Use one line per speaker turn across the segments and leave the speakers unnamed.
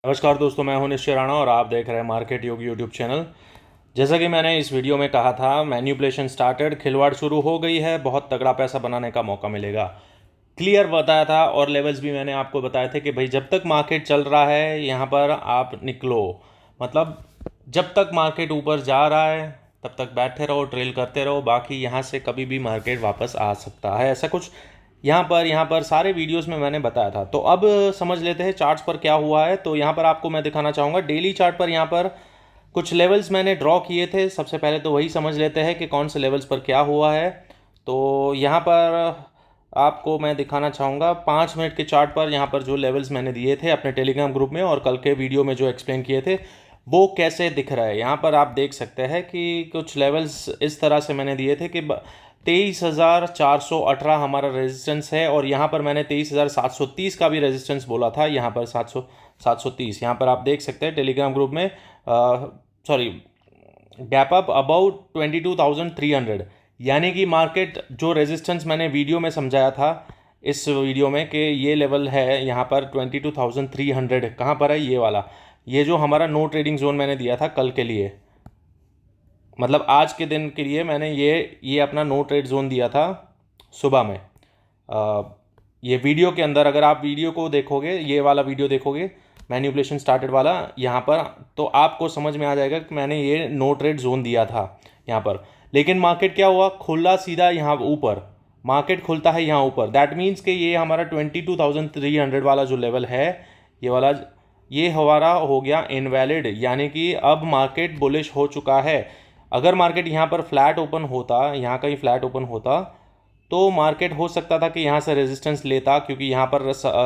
नमस्कार दोस्तों, मैं हूं निश्चय राणा और आप देख रहे हैं मार्केट योगी यूट्यूब चैनल। जैसा कि मैंने इस वीडियो में कहा था, मैन्युपुलेशन स्टार्टेड, खिलवाड़ शुरू हो गई है, बहुत तगड़ा पैसा बनाने का मौका मिलेगा। क्लियर बताया था और लेवल्स भी मैंने आपको बताए थे कि भाई जब तक मार्केट चल रहा है यहाँ पर आप निकलो। मतलब जब तक मार्केट ऊपर जा रहा है तब तक बैठे रहो, ट्रेल करते रहो, बाकी यहाँ से कभी भी मार्केट वापस आ सकता है, ऐसा कुछ यहाँ पर सारे वीडियोस में मैंने बताया था। तो अब समझ लेते हैं चार्ट्स पर क्या हुआ है। तो यहाँ पर आपको मैं दिखाना चाहूँगा डेली चार्ट पर। यहाँ पर कुछ लेवल्स मैंने ड्रॉ किए थे। सबसे पहले तो वही समझ लेते हैं कि कौन से लेवल्स पर क्या हुआ है। तो यहाँ पर आपको मैं दिखाना चाहूँगा 5 मिनट के चार्ट पर, यहाँ पर जो लेवल्स मैंने दिए थे अपने टेलीग्राम ग्रुप में और कल के वीडियो में जो एक्सप्लेन किए थे वो कैसे दिख रहा है। यहाँ पर आप देख सकते हैं कि कुछ लेवल्स इस तरह से मैंने दिए थे कि 23,418 हमारा रेजिस्टेंस है और यहाँ पर मैंने 23,730 का भी रेजिस्टेंस बोला था। यहाँ पर 730 यहाँ पर आप देख सकते हैं टेलीग्राम ग्रुप में। सॉरी, गैप अप अबाउट 22,300, यानी कि मार्केट जो रेजिस्टेंस मैंने वीडियो में समझाया था इस वीडियो में कि ये लेवल है यहाँ पर 22,300। कहाँ पर है ये वाला, ये जो हमारा नो ट्रेडिंग जोन मैंने दिया था कल के लिए, मतलब आज के दिन के लिए मैंने ये अपना नो ट्रेड जोन दिया था सुबह में। ये वीडियो के अंदर अगर आप वीडियो को देखोगे, ये वाला वीडियो देखोगे मैन्युपुलेशन स्टार्टेड वाला यहाँ पर, तो आपको समझ में आ जाएगा कि मैंने ये नो ट्रेड जोन दिया था यहाँ पर। लेकिन मार्केट क्या हुआ, खुला सीधा यहाँ ऊपर। मार्केट खुलता है यहाँ ऊपर, दैट मीन्स कि ये हमारा 22,300 वाला जो लेवल है, ये वाला, ये हमारा हो गया इनवैलिड, यानी कि अब मार्केट बुलिश हो चुका है। अगर मार्केट यहाँ पर फ्लैट ओपन होता, यहाँ कहीं फ्लैट ओपन होता, तो मार्केट हो सकता था कि यहाँ से रेजिस्टेंस लेता, क्योंकि यहाँ पर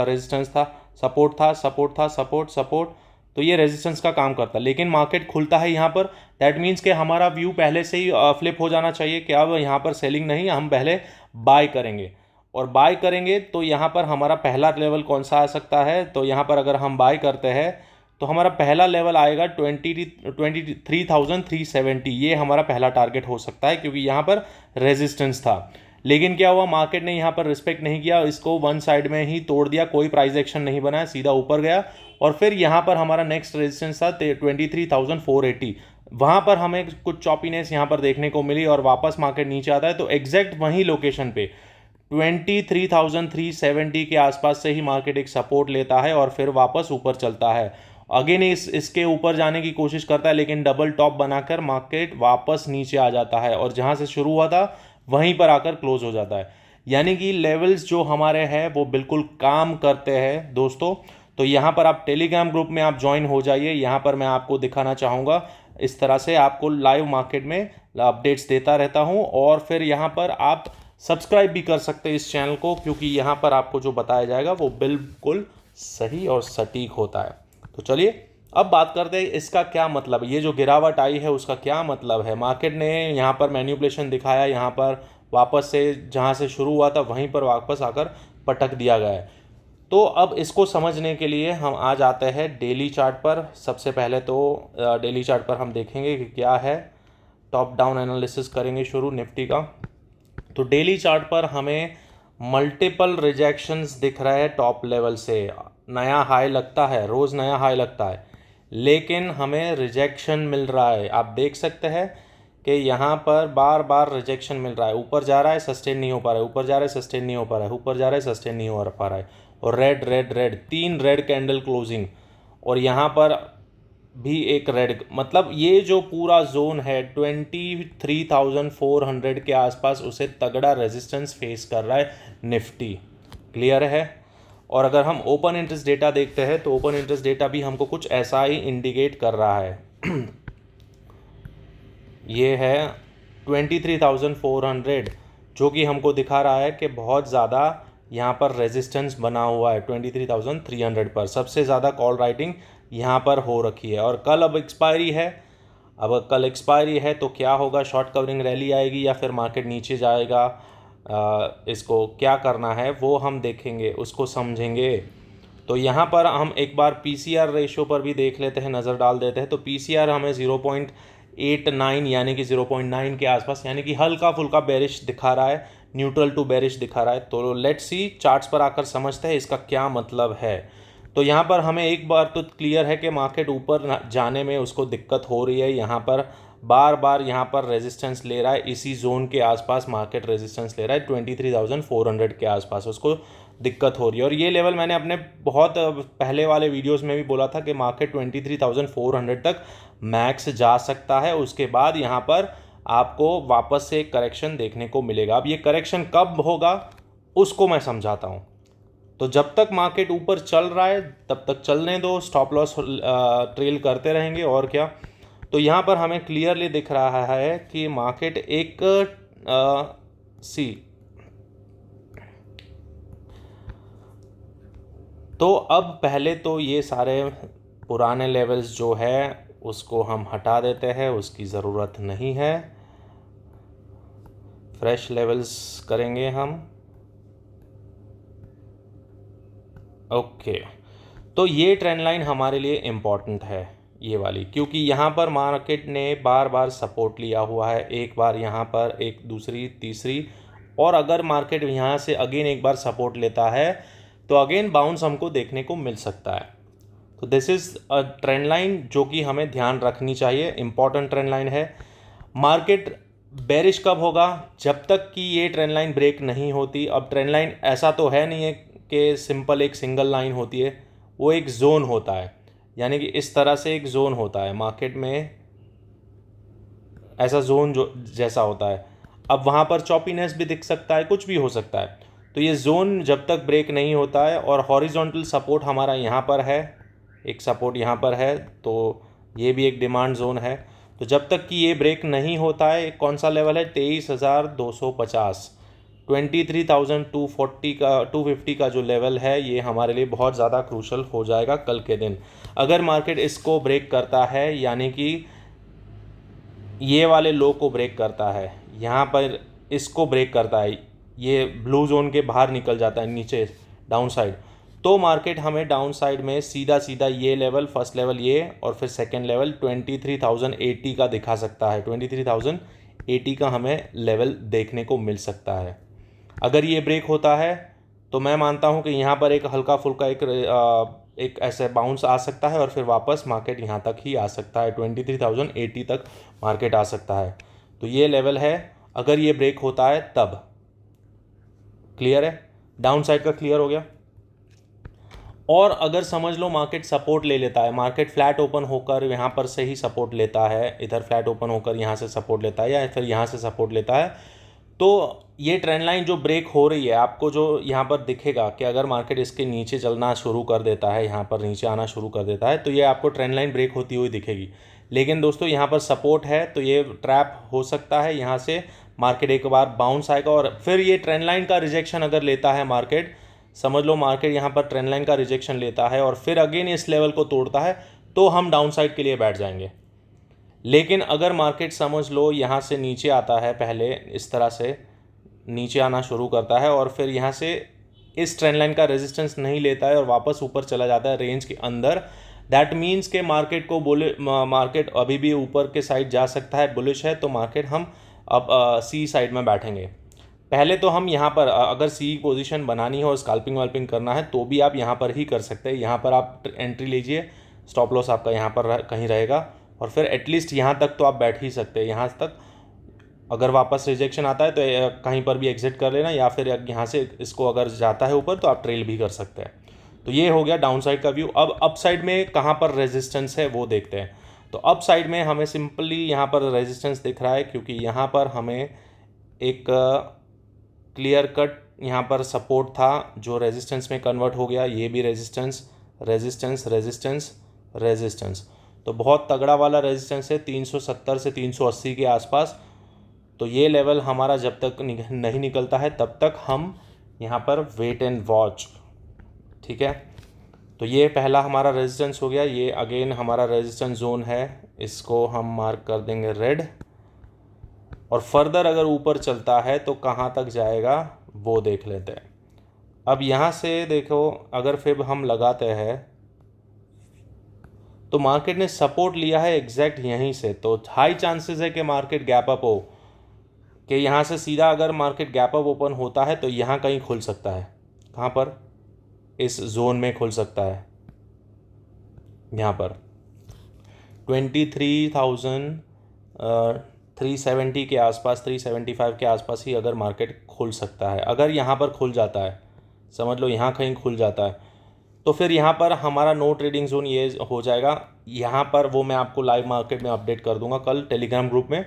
रेजिस्टेंस था, सपोर्ट था, सपोर्ट था, सपोर्ट सपोर्ट, तो ये रेजिस्टेंस का काम करता। लेकिन मार्केट खुलता है यहाँ पर, दैट मीन्स कि हमारा व्यू पहले से ही फ्लिप हो जाना चाहिए कि अब यहाँ पर सेलिंग नहीं, हम पहले बाय करेंगे। और बाय करेंगे तो यहाँ पर हमारा पहला लेवल कौन सा आ सकता है, तो यहाँ पर अगर हम बाय करते हैं तो हमारा पहला लेवल आएगा 23,370। ये हमारा पहला टारगेट हो सकता है, क्योंकि यहाँ पर रेजिस्टेंस था। लेकिन क्या हुआ, मार्केट ने यहाँ पर रिस्पेक्ट नहीं किया, इसको वन साइड में ही तोड़ दिया, कोई प्राइस एक्शन नहीं बनाया, सीधा ऊपर गया। और फिर यहाँ पर हमारा नेक्स्ट रेजिस्टेंस था 23,480। वहाँ पर हमें कुछ चॉपीनेस यहाँ पर देखने को मिली और वापस मार्केट नीचे आता है। तो एग्जैक्ट वही लोकेशन पे 23,370 के आसपास से ही मार्केट एक सपोर्ट लेता है और फिर वापस ऊपर चलता है। अगेन इसके ऊपर जाने की कोशिश करता है, लेकिन डबल टॉप बनाकर मार्केट वापस नीचे आ जाता है और जहां से शुरू हुआ था वहीं पर आकर क्लोज हो जाता है। यानी कि लेवल्स जो हमारे हैं वो बिल्कुल काम करते हैं दोस्तों। तो यहाँ पर आप टेलीग्राम ग्रुप में आप ज्वाइन हो जाइए। यहाँ पर मैं आपको दिखाना चाहूँगा, इस तरह से आपको लाइव मार्केट में अपडेट्स देता रहता हूँ। और फिर यहाँ पर आप सब्सक्राइब भी कर सकते हैं इस चैनल को, क्योंकि यहाँ पर आपको जो बताया जाएगा वो बिल्कुल सही और सटीक होता है। तो चलिए अब बात करते हैं इसका क्या मतलब है, ये जो गिरावट आई है उसका क्या मतलब है। मार्केट ने यहाँ पर मैन्युपुलेशन दिखाया, यहाँ पर वापस से जहाँ से शुरू हुआ था वहीं पर वापस आकर पटक दिया गया है। तो अब इसको समझने के लिए हम आ जाते हैं डेली चार्ट पर। सबसे पहले तो डेली चार्ट पर हम देखेंगे कि क्या है, टॉप डाउन एनालिसिस करेंगे शुरू निफ्टी का। तो डेली चार्ट पर हमें मल्टीपल रिजेक्शंस दिख रहे हैं टॉप लेवल से। नया हाई लगता है, रोज़ नया हाई लगता है, लेकिन हमें रिजेक्शन मिल रहा है। आप देख सकते हैं कि यहाँ पर बार बार रिजेक्शन मिल रहा है। ऊपर जा रहा है, सस्टेन नहीं हो पा रहा है, ऊपर जा रहा है, सस्टेन नहीं हो पा रहा है, ऊपर जा रहा है, सस्टेन नहीं हो पा रहा है। और red red red, 3 red candle closing, और यहाँ पर भी एक रेड। मतलब ये जो पूरा जोन है 23,400 के आसपास, उसे तगड़ा रेजिस्टेंस फेस कर रहा है निफ्टी। क्लियर है। और अगर हम ओपन इंटरेस्ट डेटा देखते हैं तो ओपन इंटरेस्ट डेटा भी हमको कुछ ऐसा ही इंडिकेट कर रहा है। ये है 23,400, जो कि हमको दिखा रहा है कि बहुत ज़्यादा यहाँ पर रेजिस्टेंस बना हुआ है 23,300 पर। सबसे ज़्यादा कॉल राइटिंग यहाँ पर हो रखी है। और कल अब एक्सपायरी है। अब कल एक्सपायरी है तो क्या होगा, शॉर्ट कवरिंग रैली आएगी या फिर मार्केट नीचे जाएगा, इसको क्या करना है वो हम देखेंगे, उसको समझेंगे। तो यहाँ पर हम एक बार पीसीआर रेशियो पर भी देख लेते हैं, नज़र डाल देते हैं। तो पीसीआर हमें 0.89 यानी कि 0.9 के आसपास, यानी कि हल्का फुल्का बेरिश दिखा रहा है, न्यूट्रल टू बेरिश दिखा रहा है। तो लेट्स सी चार्ट्स पर आकर समझते हैं इसका क्या मतलब है। तो यहाँ पर हमें एक बार तो क्लियर है कि मार्केट ऊपर जाने में उसको दिक्कत हो रही है। यहाँ पर बार बार यहाँ पर रेजिस्टेंस ले रहा है, इसी जोन के आसपास मार्केट रेजिस्टेंस ले रहा है 23,400 के आसपास उसको दिक्कत हो रही है। और ये लेवल मैंने अपने बहुत पहले वाले वीडियोस में भी बोला था कि मार्केट 23,400 तक मैक्स जा सकता है, उसके बाद यहाँ पर आपको वापस से एक करेक्शन देखने को मिलेगा। अब ये करेक्शन कब होगा उसको मैं समझाता हूँ। तो जब तक मार्केट ऊपर चल रहा है तब तक चलने दो, स्टॉप लॉस ट्रेल करते रहेंगे और क्या। तो यहाँ पर हमें क्लियरली दिख रहा है कि मार्केट एक तो अब पहले तो ये सारे पुराने लेवल्स जो है उसको हम हटा देते हैं, उसकी ज़रूरत नहीं है, फ्रेश लेवल्स करेंगे हम। ओके, तो ये ट्रेंड लाइन हमारे लिए इम्पॉर्टेंट है ये वाली, क्योंकि यहाँ पर मार्केट ने बार बार सपोर्ट लिया हुआ है, एक बार यहाँ पर, एक दूसरी तीसरी, और अगर मार्केट यहाँ से अगेन एक बार सपोर्ट लेता है तो अगेन बाउंस हमको देखने को मिल सकता है। तो this is a trend line जो कि हमें ध्यान रखनी चाहिए, इम्पॉर्टेंट ट्रेंड लाइन है। मार्केट बेरिश कब होगा? जब तक कि ये ट्रेंड लाइन ब्रेक नहीं होती। अब ट्रेंड लाइन ऐसा तो है नहीं है कि सिंपल एक सिंगल लाइन होती है, वो एक जोन होता है, यानी कि इस तरह से एक जोन होता है मार्केट में, ऐसा जोन जो जैसा होता है। अब वहाँ पर चॉपीनेस भी दिख सकता है, कुछ भी हो सकता है। तो ये जोन जब तक ब्रेक नहीं होता है, और हॉरिजॉन्टल सपोर्ट हमारा यहाँ पर है, एक सपोर्ट यहाँ पर है, तो ये भी एक डिमांड जोन है। तो जब तक कि ये ब्रेक नहीं होता है, कौन सा लेवल है? 23,250, 23,240 का 250 का जो लेवल है, ये हमारे लिए बहुत ज़्यादा क्रूशल हो जाएगा कल के दिन। अगर मार्केट इसको ब्रेक करता है, यानी कि ये वाले लो को ब्रेक करता है, यहाँ पर इसको ब्रेक करता है, ये ब्लू जोन के बाहर निकल जाता है नीचे डाउन साइड, तो मार्केट हमें डाउन साइड में सीधा सीधा ये लेवल, फर्स्ट लेवल ये, और फिर सेकंड लेवल 23,080 का दिखा सकता है। 23,080 का हमें लेवल देखने को मिल सकता है। अगर ये ब्रेक होता है तो मैं मानता हूँ कि यहाँ पर एक हल्का फुल्का एक ऐसे बाउंस आ सकता है, और फिर वापस मार्केट यहाँ तक ही आ सकता है, 23,080 तक मार्केट आ सकता है। तो ये लेवल है, अगर ये ब्रेक होता है तब। क्लियर है? डाउन साइड का क्लियर हो गया। और अगर समझ लो मार्केट सपोर्ट ले लेता है, मार्केट फ्लैट ओपन होकर यहाँ पर से ही सपोर्ट लेता है, इधर फ्लैट ओपन होकर यहाँ से सपोर्ट लेता है, या फिर यहाँ से सपोर्ट लेता है, तो ये ट्रेंड लाइन जो ब्रेक हो रही है, आपको जो यहाँ पर दिखेगा कि अगर मार्केट इसके नीचे चलना शुरू कर देता है, यहाँ पर नीचे आना शुरू कर देता है, तो ये आपको ट्रेंड लाइन ब्रेक होती हुई दिखेगी। लेकिन दोस्तों यहाँ पर सपोर्ट है, तो ये ट्रैप हो सकता है, यहाँ से मार्केट एक बार बाउंस आएगा, और फिर ये ट्रेंड लाइन का रिजेक्शन अगर लेता है मार्केट, समझ लो मार्केट यहाँ पर ट्रेंड लाइन का रिजेक्शन लेता है और फिर अगेन इस लेवल को तोड़ता है, तो हम डाउन साइड के लिए बैठ जाएंगे। लेकिन अगर मार्केट समझ लो यहाँ से नीचे आता है, पहले इस तरह से नीचे आना शुरू करता है, और फिर यहाँ से इस ट्रेंड लाइन का रेजिस्टेंस नहीं लेता है और वापस ऊपर चला जाता है रेंज के अंदर, दैट मीन्स के मार्केट को मार्केट अभी भी ऊपर के साइड जा सकता है, बुलिश है, तो मार्केट हम अब सी साइड में बैठेंगे। पहले तो हम यहाँ पर अगर सी पोजीशन बनानी हो, स्कैल्पिंग वाल्पिंग करना है, तो भी आप यहाँ पर ही कर सकते हैं। यहाँ पर आप एंट्री लीजिए, स्टॉप लॉस आपका यहाँ पर कहीं रहेगा, और फिर एटलीस्ट यहाँ तक तो आप बैठ ही सकते हैं। यहाँ तक अगर वापस रिजेक्शन आता है तो कहीं पर भी एग्जिट कर लेना, या फिर यहाँ से इसको अगर जाता है ऊपर तो आप ट्रेल भी कर सकते हैं। तो ये हो गया डाउन साइड का व्यू। अब अप साइड में कहाँ पर रेजिस्टेंस है वो देखते हैं। तो अप साइड में हमें सिंपली यहाँ पर रेजिस्टेंस दिख रहा है, क्योंकि यहाँ पर हमें एक क्लियर कट यहाँ पर सपोर्ट था जो रेजिस्टेंस में कन्वर्ट हो गया। ये भी रेजिस्टेंस, रेजिस्टेंस, रेजिस्टेंस, रेजिस्टेंस, तो बहुत तगड़ा वाला रेजिस्टेंस है 370 से 380 के आसपास। तो ये लेवल हमारा जब तक नहीं निकलता है तब तक हम यहाँ पर वेट एंड वॉच। ठीक है, तो ये पहला हमारा रेजिस्टेंस हो गया। ये अगेन हमारा रेजिस्टेंस जोन है, इसको हम मार्क कर देंगे रेड। और फर्दर अगर ऊपर चलता है तो कहाँ तक जाएगा वो देख लेते हैं। अब यहाँ से देखो, अगर फिर हम लगाते हैं तो मार्केट ने सपोर्ट लिया है एग्जैक्ट यहीं से, तो हाई चांसेस है कि मार्केट गैप अप हो, कि यहाँ से सीधा अगर मार्केट गैप अप ओपन होता है तो यहाँ कहीं खुल सकता है। कहाँ पर? इस जोन में खुल सकता है। यहाँ पर 23,370 के आसपास, 375 के आसपास ही अगर मार्केट खुल सकता है। अगर यहाँ पर खुल जाता है, समझ लो यहाँ कहीं खुल जाता है, तो फिर यहाँ पर हमारा नो ट्रेडिंग जोन ये हो जाएगा। यहाँ पर वो मैं आपको लाइव मार्केट में अपडेट कर दूंगा कल टेलीग्राम ग्रुप में।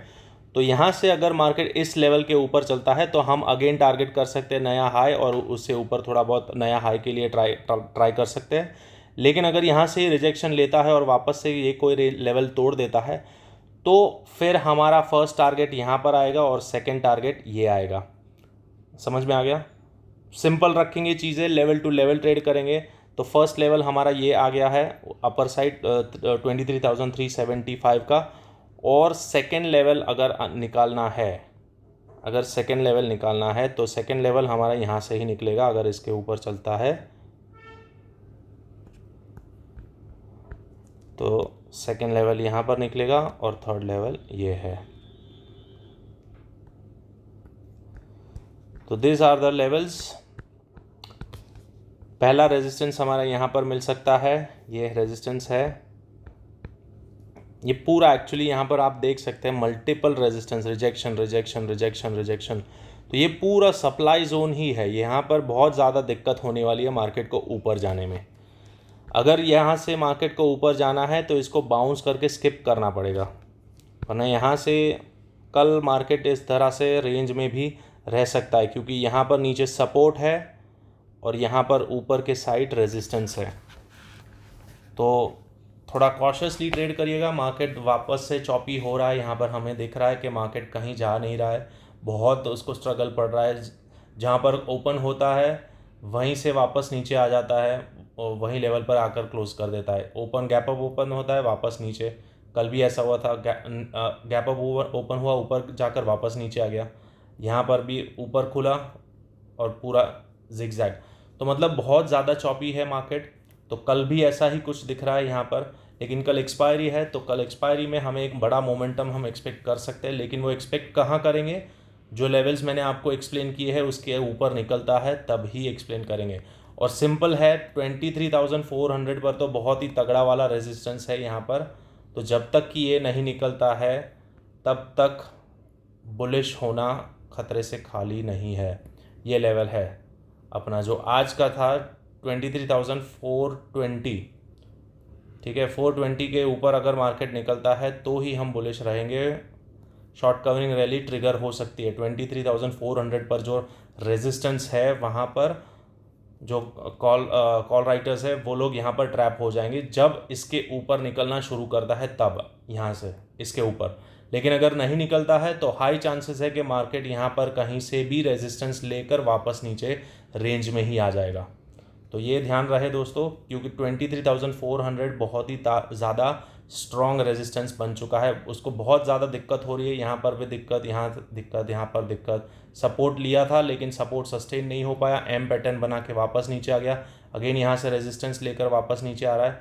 तो यहाँ से अगर मार्केट इस लेवल के ऊपर चलता है तो हम अगेन टारगेट कर सकते हैं नया हाई, और उससे ऊपर थोड़ा बहुत नया हाई के लिए ट्राई कर सकते हैं। लेकिन अगर यहाँ से रिजेक्शन लेता है और वापस से ये कोई लेवल तोड़ देता है, तो फिर हमारा फर्स्ट टारगेट यहाँ पर आएगा और सेकंड टारगेट ये आएगा। समझ में आ गया? सिंपल रखेंगे चीज़ें, लेवल टू लेवल ट्रेड करेंगे। तो फर्स्ट लेवल हमारा ये आ गया है अपर साइड 23,375 का, और सेकेंड लेवल अगर निकालना है, अगर सेकेंड लेवल निकालना है तो सेकेंड लेवल हमारा यहाँ से ही निकलेगा। अगर इसके ऊपर चलता है तो सेकेंड लेवल यहाँ पर निकलेगा और थर्ड लेवल ये है। तो दिस आर द लेवल्स। पहला रेजिस्टेंस हमारा यहाँ पर मिल सकता है, ये रेजिस्टेंस है। ये पूरा एक्चुअली यहाँ पर आप देख सकते हैं multiple resistance, rejection rejection rejection rejection. तो ये पूरा सप्लाई जोन ही है। यहाँ पर बहुत ज़्यादा दिक्कत होने वाली है मार्केट को ऊपर जाने में। अगर यहाँ से मार्केट को ऊपर जाना है तो इसको बाउंस करके स्किप करना पड़ेगा, वरना यहाँ से कल मार्केट इस तरह से रेंज में भी रह सकता है, क्योंकि यहाँ पर नीचे सपोर्ट है और यहाँ पर ऊपर के साइड रेजिस्टेंस है। तो थोड़ा कॉशियसली ट्रेड करिएगा। मार्केट वापस से चॉपी हो रहा है, यहाँ पर हमें दिख रहा है कि मार्केट कहीं जा नहीं रहा है, बहुत उसको स्ट्रगल पड़ रहा है। जहाँ पर ओपन होता है वहीं से वापस नीचे आ जाता है और वहीं लेवल पर आकर क्लोज कर देता है। ओपन गैप अप ओपन होता है, वापस नीचे। कल भी ऐसा हुआ था, गैप अप ओपन हुआ, ऊपर जाकर वापस नीचे आ गया। यहाँ पर भी ऊपर खुला और पूरा जिगजैग। तो मतलब बहुत ज़्यादा चॉपी है मार्केट। तो कल भी ऐसा ही कुछ दिख रहा है यहाँ पर, लेकिन कल एक्सपायरी है, तो कल एक्सपायरी में हमें एक बड़ा मोमेंटम हम एक्सपेक्ट कर सकते हैं। लेकिन वो एक्सपेक्ट कहाँ करेंगे? जो लेवल्स मैंने आपको एक्सप्लेन किए हैं उसके ऊपर निकलता है तब ही एक्सप्लेन करेंगे। और सिंपल है, 23,400 पर तो बहुत ही तगड़ा वाला रेजिस्टेंस है यहाँ पर। तो जब तक कि ये नहीं निकलता है तब तक बुलिश होना खतरे से खाली नहीं है। ये लेवल है अपना जो आज का था 23,420, ठीक है। 420 के ऊपर अगर मार्केट निकलता है तो ही हम बुलिश रहेंगे। शॉर्ट कवरिंग रैली ट्रिगर हो सकती है। 23,400 पर जो रेजिस्टेंस है वहाँ पर जो कॉल राइटर्स है वो लोग यहाँ पर ट्रैप हो जाएंगे जब इसके ऊपर निकलना शुरू करता है, तब यहाँ से इसके ऊपर। लेकिन अगर नहीं निकलता है तो हाई चांसेस है कि मार्केट यहाँ पर कहीं से भी रेजिस्टेंस लेकर वापस नीचे रेंज में ही आ जाएगा। तो ये ध्यान रहे दोस्तों, क्योंकि 23,400 बहुत ही ज़्यादा स्ट्रॉन्ग रेजिस्टेंस बन चुका है। उसको बहुत ज़्यादा दिक्कत हो रही है, यहाँ पर भी दिक्कत, यहाँ दिक्कत, यहाँ पर दिक्कत। सपोर्ट लिया था लेकिन सपोर्ट सस्टेन नहीं हो पाया, एम पैटर्न बना के वापस नीचे आ गया। अगेन यहाँ से रेजिस्टेंस लेकर वापस नीचे आ रहा है।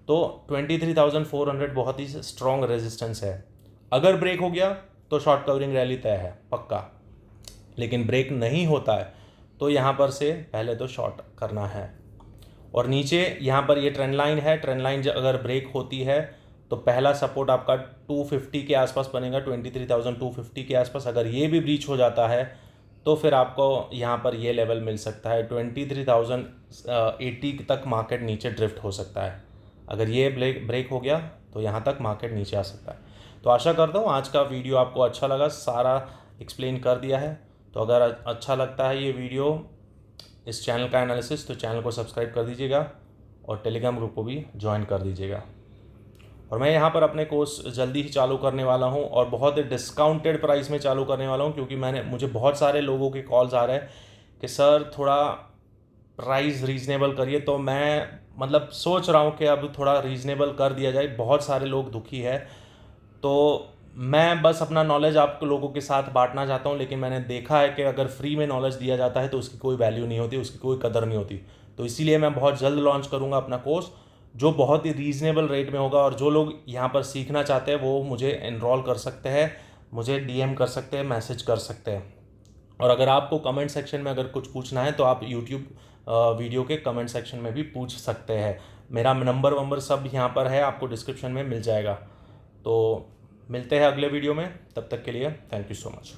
तो 23,400 बहुत ही स्ट्रॉन्ग रेजिस्टेंस है। अगर ब्रेक हो गया तो शॉर्ट कवरिंग रैली तय है पक्का, लेकिन ब्रेक नहीं होता है तो यहाँ पर से पहले तो शॉर्ट करना है। और नीचे यहाँ पर ये ट्रेंड लाइन है, ट्रेंड लाइन अगर ब्रेक होती है तो पहला सपोर्ट आपका 250 के आसपास बनेगा, 23,250 के आसपास। अगर ये भी ब्रीच हो जाता है तो फिर आपको यहाँ पर ये लेवल मिल सकता है 23,080 तक मार्केट नीचे ड्रिफ्ट हो सकता है। अगर ये ब्रेक हो गया तो यहाँ तक मार्केट नीचे आ सकता है। तो आशा करता हूँ आज का वीडियो आपको अच्छा लगा, सारा एक्सप्लेन कर दिया है। तो अगर अच्छा लगता है ये वीडियो, इस चैनल का एनालिसिस, तो चैनल को सब्सक्राइब कर दीजिएगा और टेलीग्राम ग्रुप को भी ज्वाइन कर दीजिएगा। और मैं यहाँ पर अपने कोर्स जल्दी ही चालू करने वाला हूँ और बहुत ही डिस्काउंटेड प्राइस में चालू करने वाला हूँ, क्योंकि मुझे बहुत सारे लोगों के कॉल्स आ रहे हैं कि सर थोड़ा प्राइस रीज़नेबल करिए। तो मैं मतलब सोच रहा हूँ कि अब थोड़ा रीज़नेबल कर दिया जाए, बहुत सारे लोग दुखी है। तो मैं बस अपना नॉलेज आप लोगों के साथ बांटना चाहता हूँ, लेकिन मैंने देखा है कि अगर फ्री में नॉलेज दिया जाता है तो उसकी कोई वैल्यू नहीं होती, उसकी कोई कदर नहीं होती। तो इसीलिए मैं बहुत जल्द लॉन्च करूँगा अपना कोर्स, जो बहुत ही रीज़नेबल रेट में होगा। और जो लोग यहाँ पर सीखना चाहते हैं वो मुझे एनरोल कर सकते हैं, मुझे डीएम कर सकते हैं, मैसेज कर सकते हैं। और अगर आपको कमेंट सेक्शन में अगर कुछ पूछना है तो आप यूट्यूब वीडियो के कमेंट सेक्शन में भी पूछ सकते हैं। मेरा नंबर वंबर सब यहाँ पर है, आपको डिस्क्रिप्शन में मिल जाएगा। तो मिलते हैं अगले वीडियो में, तब तक के लिए थैंक यू सो मच।